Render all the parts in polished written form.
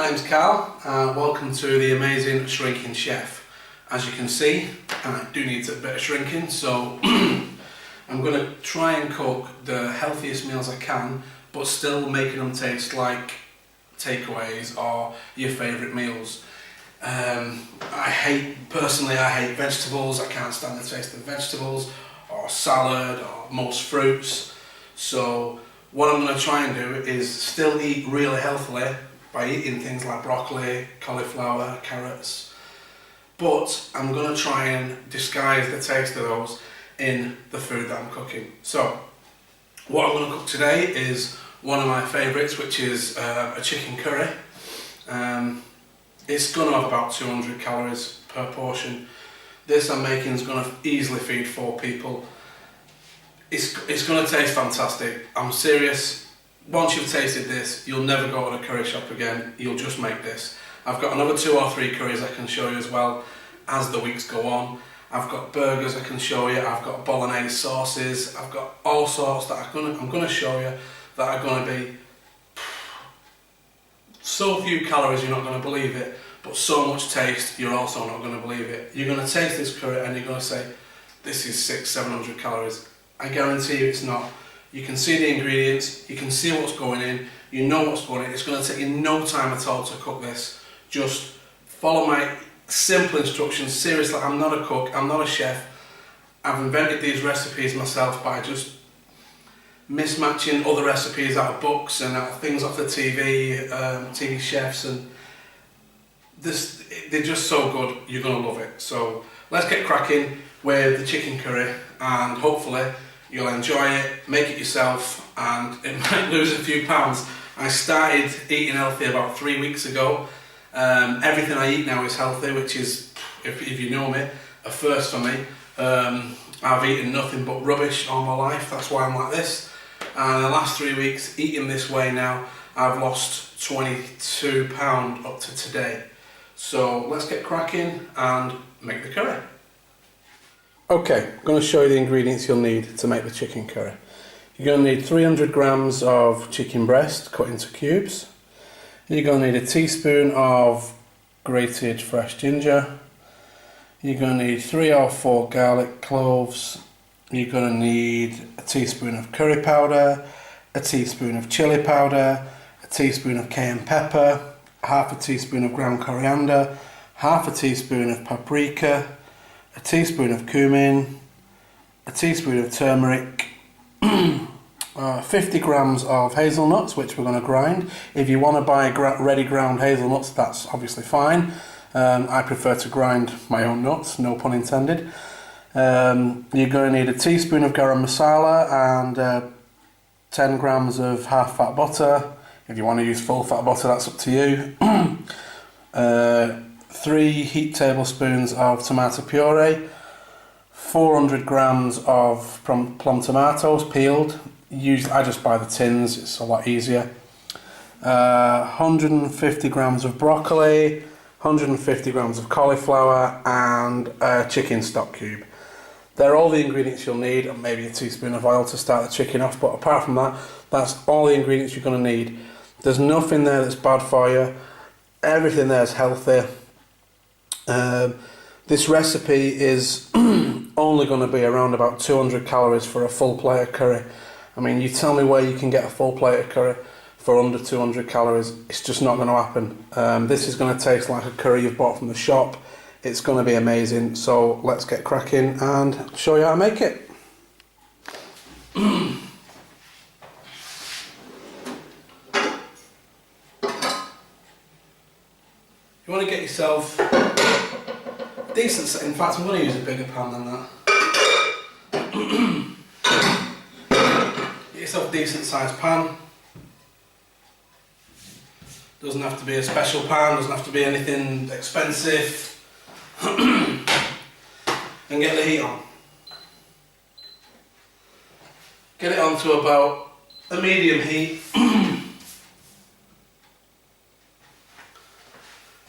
my name's Carl and welcome to the amazing Shrinking Chef. As you can see, I do need a bit of shrinking, so I'm going to try and cook the healthiest meals I can, but still making them taste like takeaways or your favourite meals. Personally I hate vegetables. I can't stand the taste of vegetables or salad or most fruits. So what I'm going to try and do is still eat really healthily by eating things like broccoli, cauliflower, carrots, but I'm going to try and disguise the taste of those in the food that I'm cooking. So what I'm going to cook today is one of my favourites, which is a chicken curry. It's going to have about 200 calories per portion. This I'm making is going to easily feed 4 people. It's going to taste fantastic. I'm serious. Once you've tasted this, you'll never go to a curry shop again. You'll just make this. I've got another 2 or 3 curries I can show you as well as the weeks go on. I've got burgers I can show you. I've got bolognese sauces. I've got all sorts that I'm going to show you that are going to be so few calories you're not going to believe it, but so much taste you're also not going to believe it. You're going to taste this curry and you're going to say, this is 600-700 calories. I guarantee you it's not. You can see the ingredients, you can see what's going in, you know what's going in. It's going to take you no time at all to cook this. Just follow my simple instructions. Seriously, I'm not a cook, I'm not a chef. I've invented these recipes myself by just mismatching other recipes out of books and out of things off the TV chefs, and they're just so good, you're going to love it. So let's get cracking with the chicken curry and hopefully you'll enjoy it, make it yourself, and it might lose a few pounds. I started eating healthy about 3 weeks ago. Everything I eat now is healthy, which is, if you know me, a first for me. I've eaten nothing but rubbish all my life, that's why I'm like this. And the last 3 weeks, eating this way now, I've lost 22 pounds up to today. So let's get cracking and make the curry. Okay, I'm going to show you the ingredients you'll need to make the chicken curry. You're going to need 300 grams of chicken breast cut into cubes. You're going to need a teaspoon of grated fresh ginger. You're going to need 3 or 4 garlic cloves. You're going to need a teaspoon of curry powder, a teaspoon of chilli powder, a teaspoon of cayenne pepper, half a teaspoon of ground coriander, half a teaspoon of paprika, a teaspoon of cumin, a teaspoon of turmeric, 50 grams of hazelnuts, which we're going to grind. If you want to buy ready ground hazelnuts, that's obviously fine. I prefer to grind my own nuts, no pun intended. You're going to need a teaspoon of garam masala and 10 grams of half fat butter. If you want to use full fat butter, that's up to you. 3 heaped tablespoons of tomato puree, 400 grams of plum tomatoes peeled. Usually I just buy the tins, it's a lot easier. 150 grams of broccoli, 150 grams of cauliflower, and a chicken stock cube. They're all the ingredients you'll need, and maybe a teaspoon of oil to start the chicken off, but apart from that, that's all the ingredients you're going to need. There's nothing there that's bad for you. Everything there is healthy. This recipe is only going to be around about 200 calories for a full plate of curry. I mean, you tell me where you can get a full plate of curry for under 200 calories, it's just not going to happen. This is going to taste like a curry you've bought from the shop. It's going to be amazing, so let's get cracking and show you how to make it. You want to get yourself decent, in fact I'm going to use a bigger pan than that. Get yourself a decent sized pan. Doesn't have to be a special pan, doesn't have to be anything expensive. And get the heat on. Get it on to about a medium heat.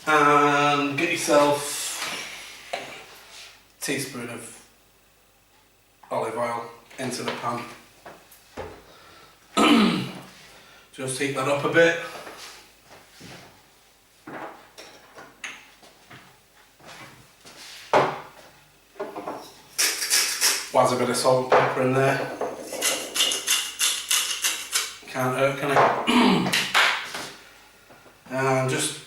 And get yourself a teaspoon of olive oil into the pan. Just heat that up a bit. spaz a bit of salt and pepper in there. Can't hurt, can it? And just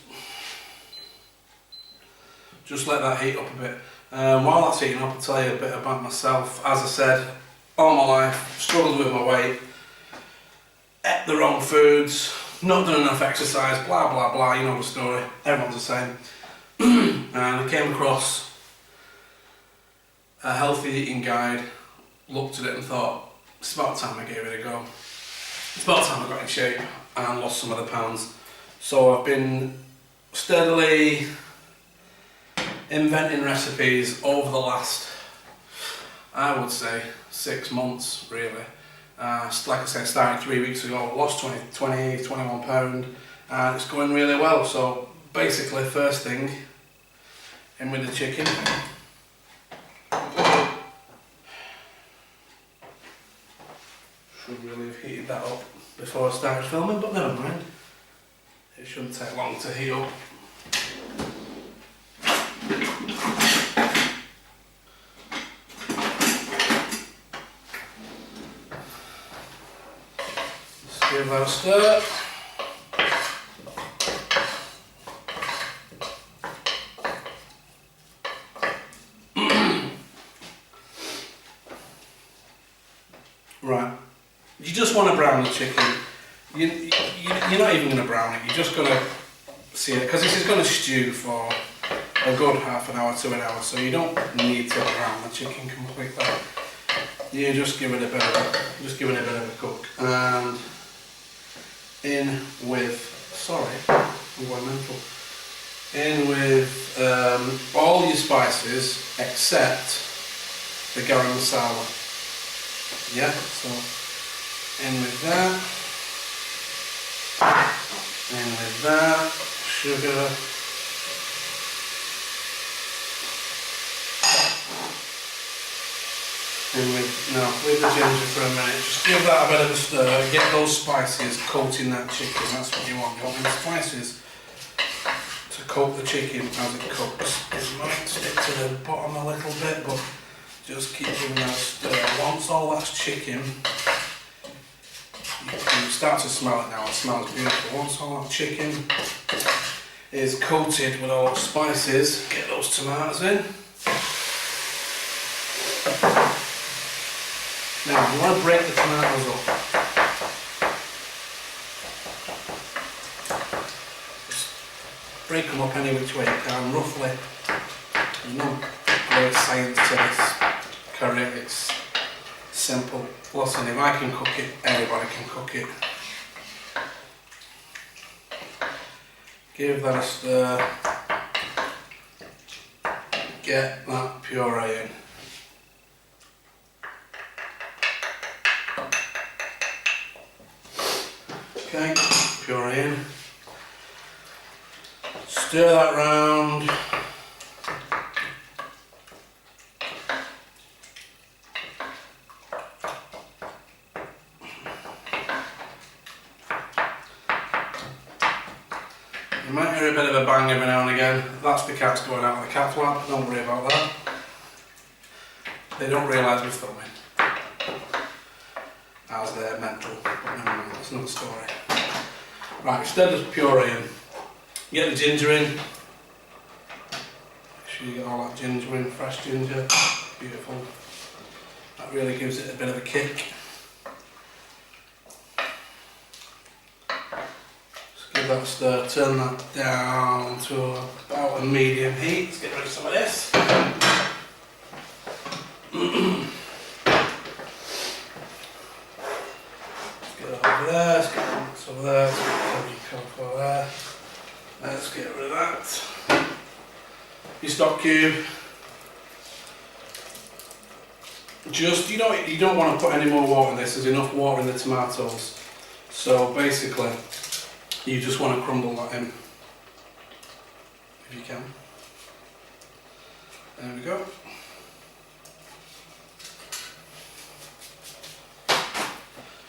let that heat up a bit. While that's heating up, I'll tell you a bit about myself. As I said, all my life, struggled with my weight, ate the wrong foods, not done enough exercise, blah blah blah, you know the story, everyone's the same. And I came across a healthy eating guide, looked at it and thought, it's about time I gave it a go. It's about time I got in shape and lost some of the pounds. So I've been steadily inventing recipes over the last, I would say, 6 months really. Like I said, started 3 weeks ago, lost 21 pound, and it's going really well. So basically, first thing, in with the chicken. Should really have heated that up before I started filming, but never mind. It shouldn't take long to heat up. Let's give that a stir. Right, you just want to brown the chicken. You're not even going to brown it, you're just going to see it, because this is going to stew for a good half an hour to an hour, so you don't need to brown the chicken completely. You just give it a bit of a cook. And in with, sorry, I'm going mental. In with all your spices except the garam masala. Yeah, so in with that, sugar, and leave the ginger for a minute, just give that a bit of a stir, get those spices coating that chicken, that's what you want the spices to coat the chicken as it cooks. It might stick to the bottom a little bit, but just keep giving that a stir. Once all that's chicken, you can start to smell it now, it smells beautiful. Once all that chicken is coated with all those spices, get those tomatoes in. Now you want to break the tomatoes up. Just break them up any which way you can, roughly. There's no great science to this curry, it's simple. Listen, if I can cook it, everybody can cook it. Give that a stir. Get that puree in. Okay, puree in. Stir that round. You might hear a bit of a bang every now and again. That's the cats going out of the cat flap, don't worry about that. They don't realise we're filming. As they're mental, but never mind, that's another story. Right, instead of puree in, get the ginger in. Make sure you get all that ginger in, fresh ginger, beautiful. That really gives it a bit of a kick. Give that a stir, turn that down to about a medium heat. Let's get rid of some of this. Let's get it over there, let's get some over there, let's get cauliflower there. Let's get rid of that. Your stock cube. Just, you don't want to put any more water in this, there's enough water in the tomatoes. So basically, you just want to crumble that in, if you can. There we go.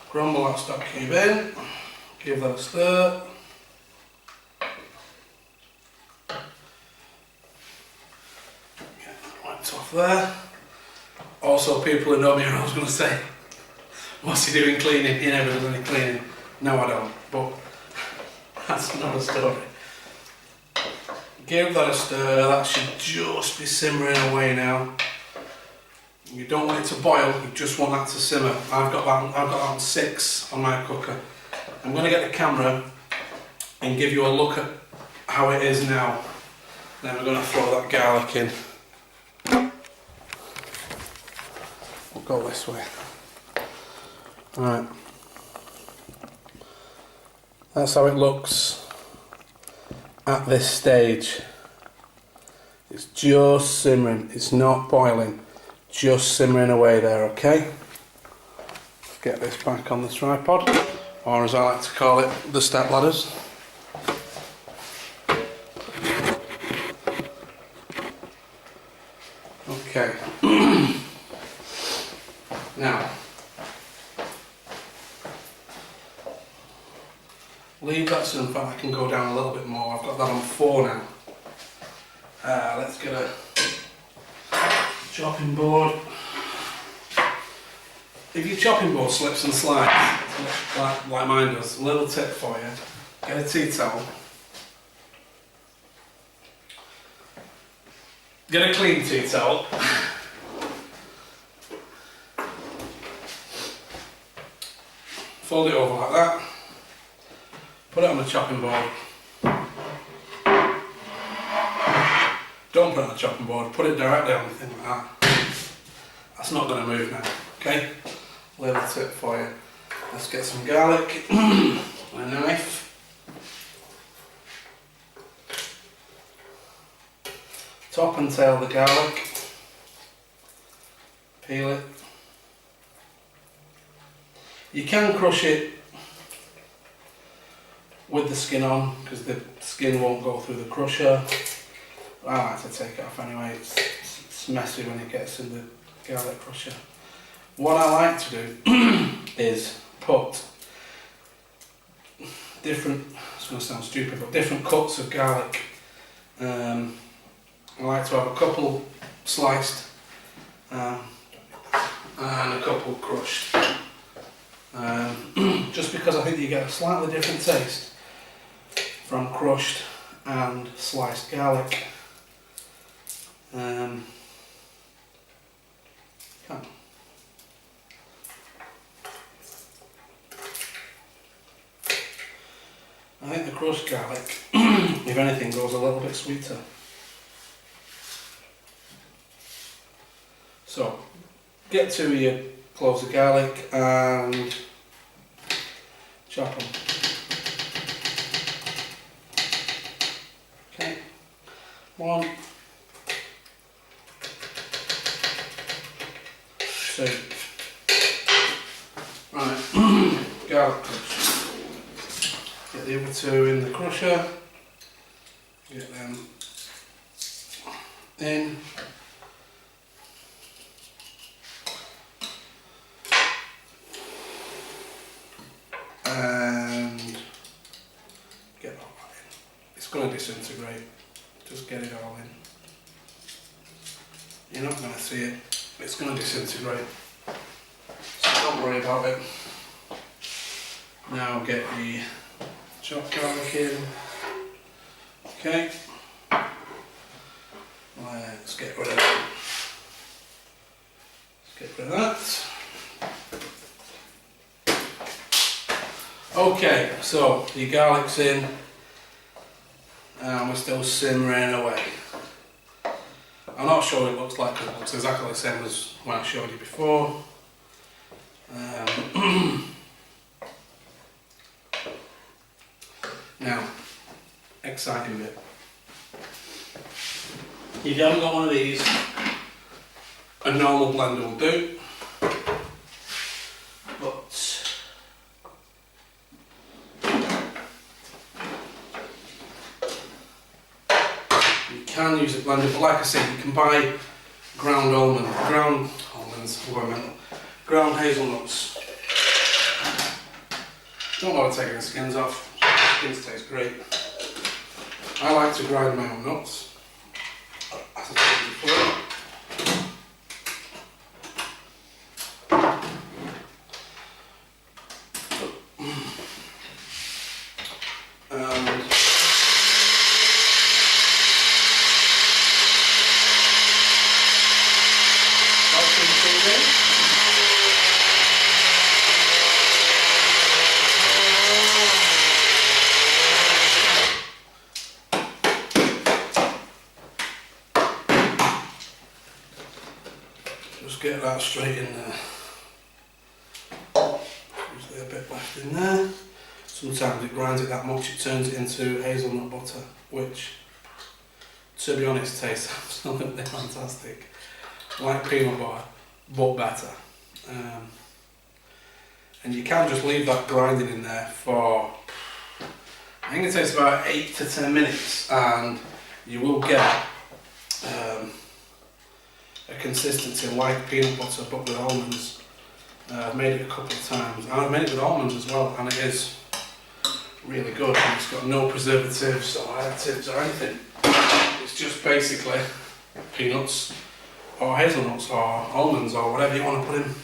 Crumble that stock cube in, give that a stir. Get that wiped off there. Also, people who know me are always going to say, what's he doing cleaning? He never does any cleaning. No, I don't, but that's another story. Give that a stir. That should just be simmering away now. You don't want it to boil, you just want that to simmer. I've got that on 6 on my cooker. I'm going to get the camera and give you a look at how it is now. Then we're going to throw that garlic in. We'll go this way. Alright. That's how it looks at this stage. It's just simmering, it's not boiling, just simmering away there, okay? Let's get this back on the tripod, or as I like to call it, the step ladders. Okay. Now, leave that so in fact I can go down a little bit more. I've got that on 4 now. Let's get a chopping board. If your chopping board slips and slides, like mine does, a little tip for you, get a tea towel. Get a clean tea towel. Fold it over like that. Put it on the chopping board. Don't put it on the chopping board, put it directly on the thing like that. That's not going to move now, okay? Little tip for you. Let's get some garlic, a knife. Top and tail the garlic. Peel it. You can crush it with the skin on, because the skin won't go through the crusher. I like to take it off anyway, it's messy when it gets in the garlic crusher. What I like to do is put different, it's going to sound stupid, but different cuts of garlic. I like to have a couple sliced and a couple crushed. Just because I think you get a slightly different taste from crushed and sliced garlic. I think the crushed garlic, if anything, goes a little bit sweeter. So, get 2 of your cloves of garlic and chop them. Okay, 1, 2. Right, garlic crush. Get the other 2 in the crusher. Get them in. And get all that in. It's going to disintegrate. Just get it all in. You're not going to see it. It's going to disintegrate. So don't worry about it. Now get the chopped garlic in. Okay. Let's get rid of that. Let's get rid of that. Okay, so your garlic's in and we're still simmering away. I'm not sure what it looks like because it looks exactly the same as when I showed you before. Now, exciting bit. If you haven't got one of these, a normal blender will do. Can use a blender, but like I said, you can buy ground hazelnuts. Don't bother taking the skins off. Skins taste great. I like to grind my own nuts, as I told you before. Just get that straight in there. Usually a bit left in there. Sometimes it grinds it that much it turns it into hazelnut butter, which, to be honest, tastes absolutely fantastic. Like peanut butter, but better. And you can just leave that grinding in there for, I think it takes about 8 to 10 minutes, and you will get a consistency like peanut butter but with almonds. I've made it a couple of times, and I've made it with almonds as well, and it is really good. And it's got no preservatives or additives or anything. It's just basically peanuts or hazelnuts or almonds or whatever you want to put in.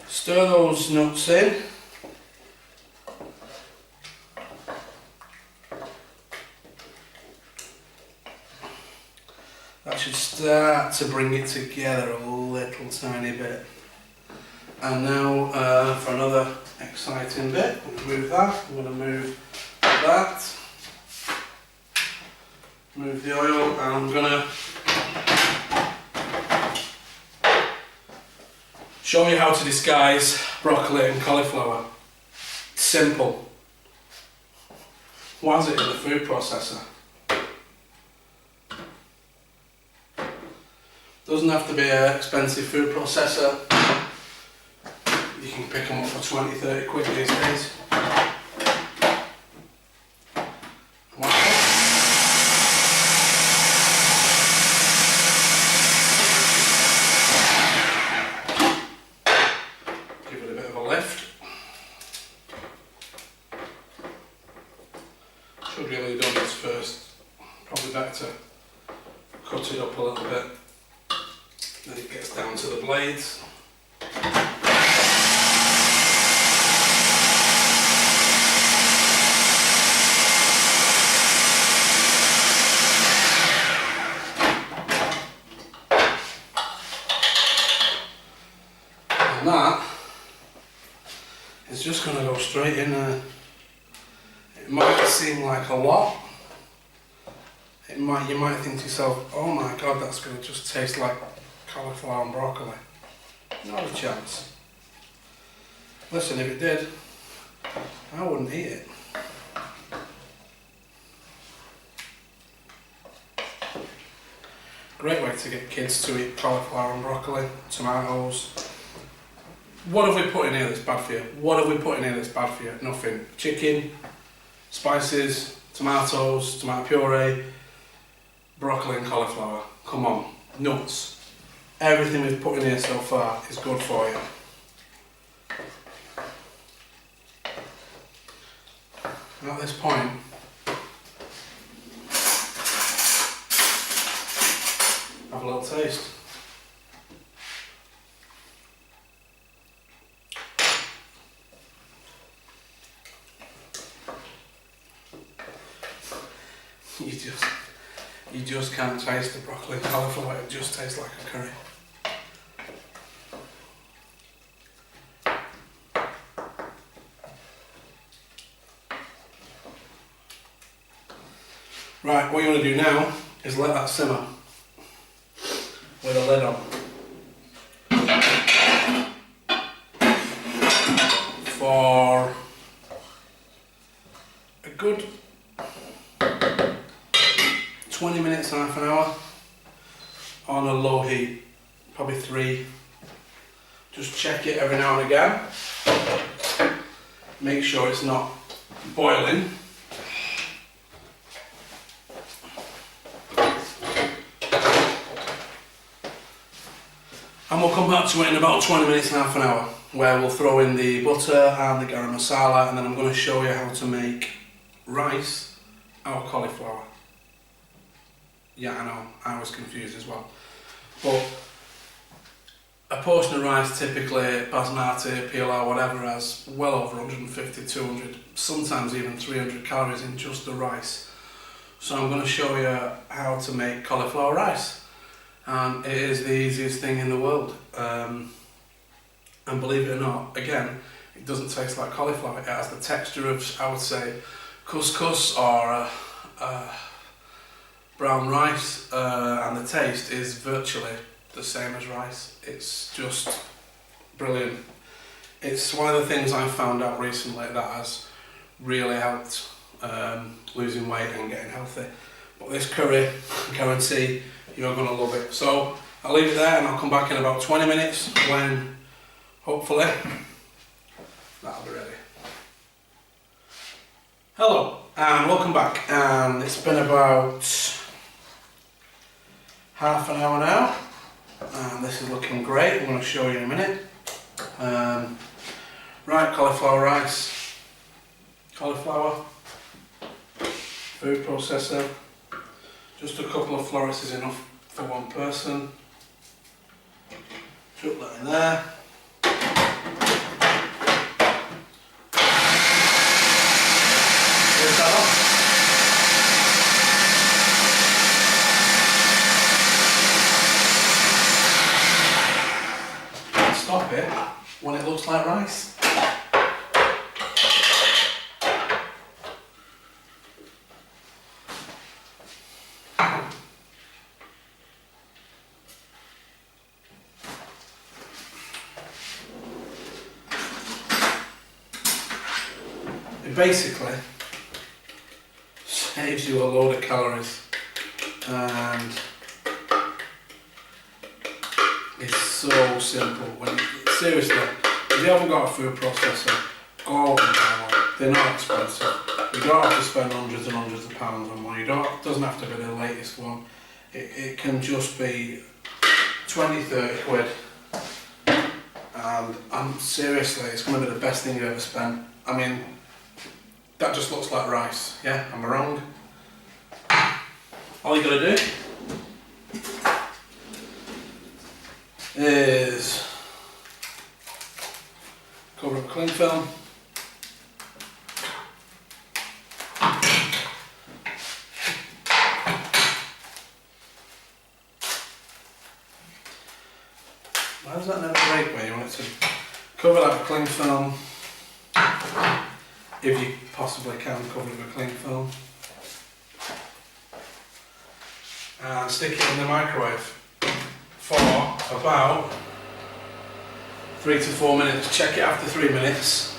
Stir those nuts in. That should start to bring it together a little tiny bit. And now for another exciting bit, we'll move that. I'm going to move that. Move the oil, and I'm going to show you how to disguise broccoli and cauliflower. Simple. Why is it in the food processor? Doesn't have to be an expensive food processor. You can pick them up for 20-30 quid these days. Give it a bit of a lift. Should really have done this first. Probably better to cut it up a little bit. Then it gets down to the blades. And that is just going to go straight in there. It might seem like a lot. You might think to yourself, oh my god, that's going to just taste like cauliflower and broccoli. Not a chance. Listen, if it did, I wouldn't eat it. Great way to get kids to eat cauliflower and broccoli, tomatoes. What have we put in here that's bad for you? What have we put in here that's bad for you? Nothing. Chicken, spices, tomatoes, tomato puree, broccoli and cauliflower. Come on, nuts. Everything we've put in here so far is good for you. At this point, have a little taste. You just can't taste the broccoli and cauliflower, it just tastes like a curry. Right, what you want to do now is let that simmer with a lid on for a good 20 minutes, half an hour on a low heat, probably 3. Just check it every now and again. Make sure it's not boiling. And we'll come back to it in about 20 minutes, half an hour, where we'll throw in the butter and the garam masala, and then I'm going to show you how to make rice or cauliflower. Yeah, I know, I was confused as well. But a portion of rice, typically basmati, pilau, whatever, has well over 150, 200, sometimes even 300 calories in just the rice. So I'm going to show you how to make cauliflower rice. And it is the easiest thing in the world. And believe it or not, again, it doesn't taste like cauliflower. It has the texture of, I would say, couscous or brown rice, and the taste is virtually the same as rice. It's just brilliant. It's one of the things I've found out recently that has really helped losing weight and getting healthy. But this curry, I guarantee you're going to love it. So I'll leave it there and I'll come back in about 20 minutes when hopefully that'll be ready. Hello and welcome back, and it's been about half an hour now and this is looking great. I'm going to show you in a minute. Right, cauliflower rice, cauliflower, food processor, just a couple of florets is enough for one person. Chuck that in there. Here's that on. Stop it when it looks like rice. It basically saves you a load of calories and it's so simple. Seriously, if you haven't got a food processor, go out and buy one. They're not expensive. You don't have to spend hundreds and hundreds of pounds on one. It doesn't have to be the latest one. It can just be 20-30 quid. And seriously, it's going to be the best thing you've ever spent. I mean, that just looks like rice, yeah? Am I wrong? All you got to do is cover it with cling film. Why does that never break when you want it to? Cover that with cling film. If you possibly can, cover it with cling film. And stick it in the microwave for about 3 to 4 minutes. Check it after 3 minutes.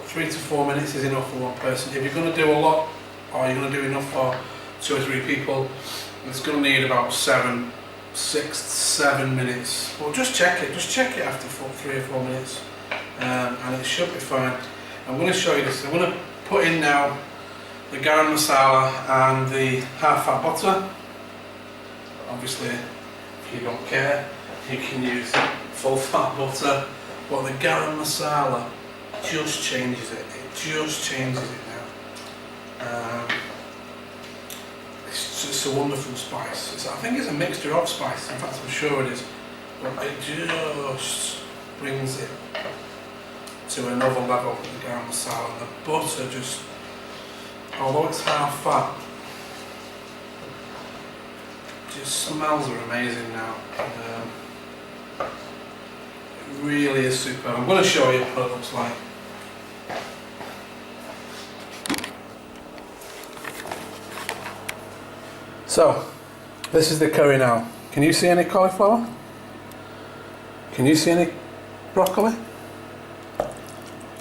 3 to 4 minutes is enough for one person. If you're going to do a lot, or you're going to do enough for 2 or 3 people, it's going to need about 6 to 7 minutes. Well, just check it after 3 or 4 minutes, and it should be fine. I'm going to show you this. I'm going to put in now the garam masala and the half-fat butter. Obviously, if you don't care, you can use full-fat butter, but the garam masala just changes it. It just changes it now. It's just a wonderful spice. I think it's a mixture of spice. In fact, I'm sure it is. But it just brings it to another level with the garam masala. And the butter just, although it's half fat, just smells are amazing now. It really is superb. I'm going to show you what it looks like. So, this is the curry now. Can you see any cauliflower? Can you see any broccoli?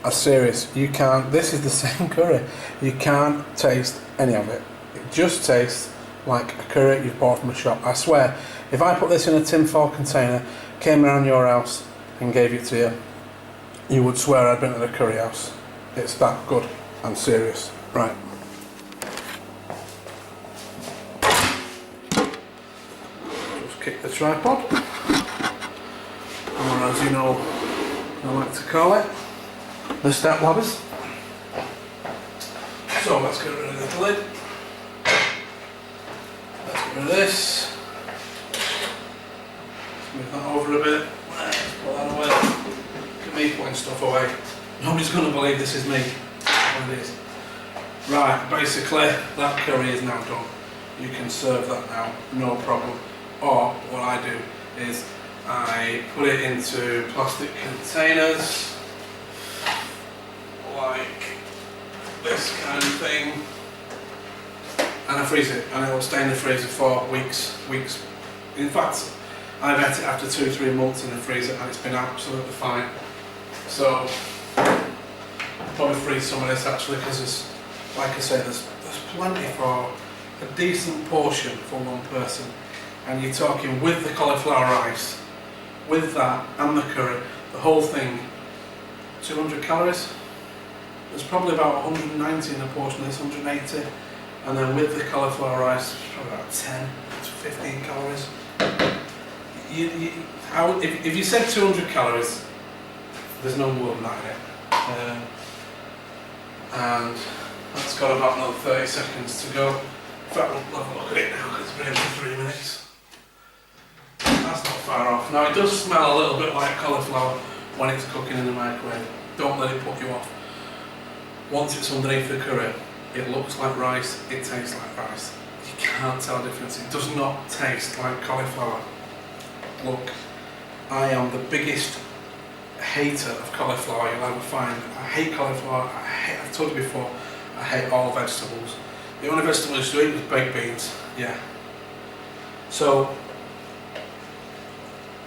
I'm serious, you can't. This is the same curry. You can't taste any of it. It just tastes like a curry you've bought from a shop. I swear, if I put this in a tin foil container, came around your house and gave it to you, you would swear I'd been at a curry house. It's that good. I'm serious. Right. Just kick the tripod, or as you know I like to call it, the step ladders. So let's get rid of the lid. Let's get rid of this. Let's move that over a bit. Let's put that away. Look at me putting stuff away. Nobody's going to believe this is me. What it is. Right, basically that curry is now done. You can serve that now, no problem. Or what I do is I put it into plastic containers like this kind of thing, and I freeze it, and it will stay in the freezer for weeks. In fact, I've had it after 2-3 months in the freezer and it's been absolutely fine. So I'll probably freeze some of this actually, because there's, like I say, there's plenty for a decent portion for one person. And you're talking with the cauliflower rice, with that and the curry, the whole thing, 200 calories. There's probably about 190 in a portion of this, 180. And then with the cauliflower rice, probably about 10 to 15 calories. If you said 200 calories, there's no more than that in it. And that's got about another 30 seconds to go. In fact, we'll have a look at it now because it's been for 3 minutes. That's not far off. Now it does smell a little bit like cauliflower when it's cooking in the microwave. Don't let it put you off. Once it's underneath the curry, it looks like rice, it tastes like rice. You can't tell the difference. It does not taste like cauliflower. Look, I am the biggest hater of cauliflower you'll ever find. I hate cauliflower. I've told you before, I hate all vegetables. The only vegetable I used to eat was baked beans. Yeah. So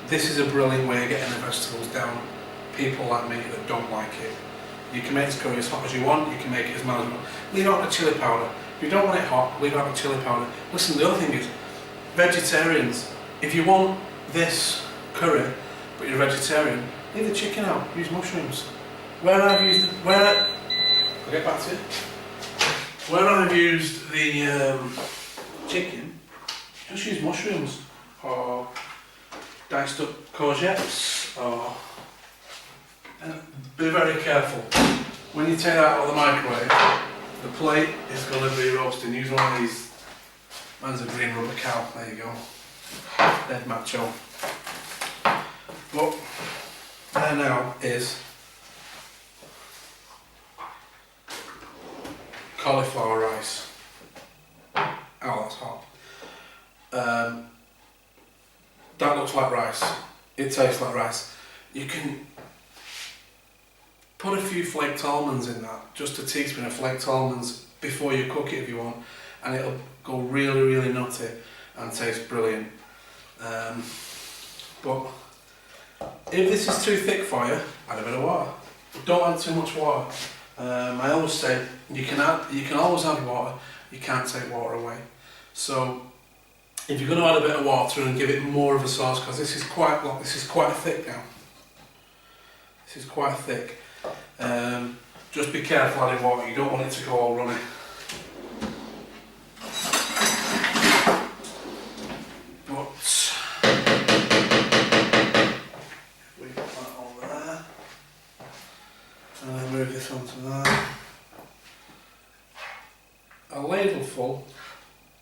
this is a brilliant way of getting the vegetables down. People like me that don't like it. You can make this curry as hot as you want, you can make it as mild as you want. Leave out the chilli powder. If you don't want it hot, leave out the chilli powder. Listen, the other thing is, vegetarians, if you want this curry, but you're a vegetarian, leave the chicken out, use mushrooms. Where I've used the chicken, just use mushrooms, or diced up courgettes, or be very careful. When you take that out of the microwave, the plate is going to be roasting. Use one of these. Mine's a green rubber cow. There you go. Dead macho. But there now is cauliflower rice. Oh, that's hot. That looks like rice. It tastes like rice. You can put a few flaked almonds in that, just a teaspoon of flaked almonds before you cook it if you want, and it'll go really, really nutty and taste brilliant. But if this is too thick for you, add a bit of water. Don't add too much water. I always say you can always add water. You can't take water away. So if you're going to add a bit of water and give it more of a sauce, because this is quite thick now. This is quite thick. Just be careful adding water. You don't want it to go all runny. Move this onto there. A ladle full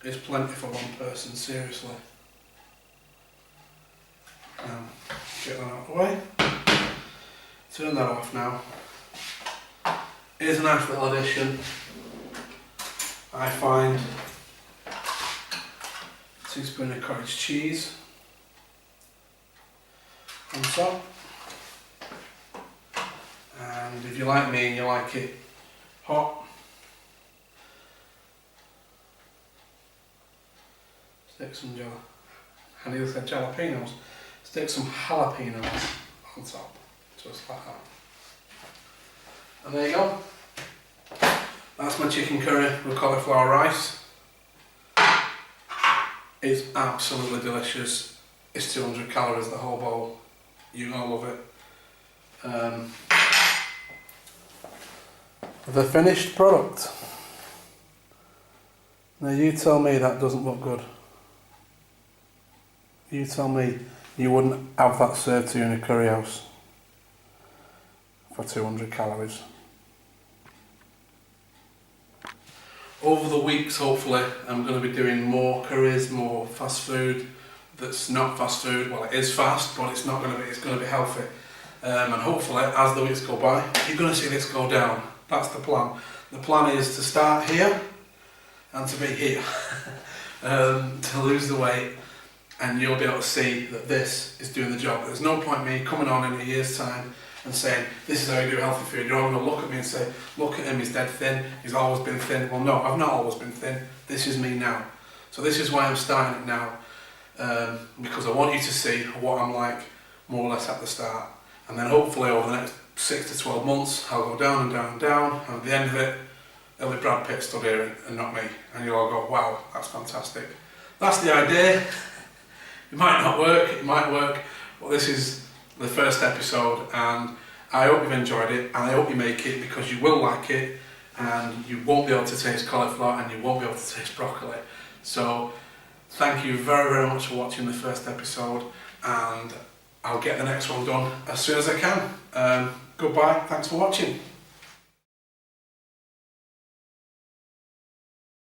is plenty for one person, seriously. Get that out of the way. Turn that off now. Here's a nice little addition. I find a teaspoon of cottage cheese on top. And if you like me and you like it hot, stick some I nearly said jalapenos. Stick some jalapenos on top, just like that. And there you go. That's my chicken curry with cauliflower rice. It's absolutely delicious. It's 200 calories the whole bowl. You're gonna love it. The finished product. Now you tell me that doesn't look good. You tell me you wouldn't have that served to you in a curry house for 200 calories. Over the weeks, hopefully, I'm going to be doing more curries, more fast food. That's not fast food. Well, it is fast, but it's not going to be. It's going to be healthy. And hopefully, as the weeks go by, you're going to see this go down. That's the plan. The plan is to start here and to be here, to lose the weight, and you'll be able to see that this is doing the job. There's no point me coming on in a year's time and saying, this is how you do healthy food. You're all going to look at me and say, look at him, he's dead thin, he's always been thin. Well, no, I've not always been thin. This is me now. So this is why I'm starting it now. because I want you to see what I'm like more or less at the start, and then hopefully over the next 6 to 12 months I'll go down and down and down, and at the end of it it'll be Brad Pitt stood here and not me, and you'll all go, wow, that's fantastic. That's the idea. It might not work, it might work, but this is the first episode, and I hope you've enjoyed it, and I hope you make it, because you will like it, and you won't be able to taste cauliflower and you won't be able to taste broccoli. So thank you very, very much for watching the first episode, and I'll get the next one done as soon as I can. Goodbye, thanks for watching.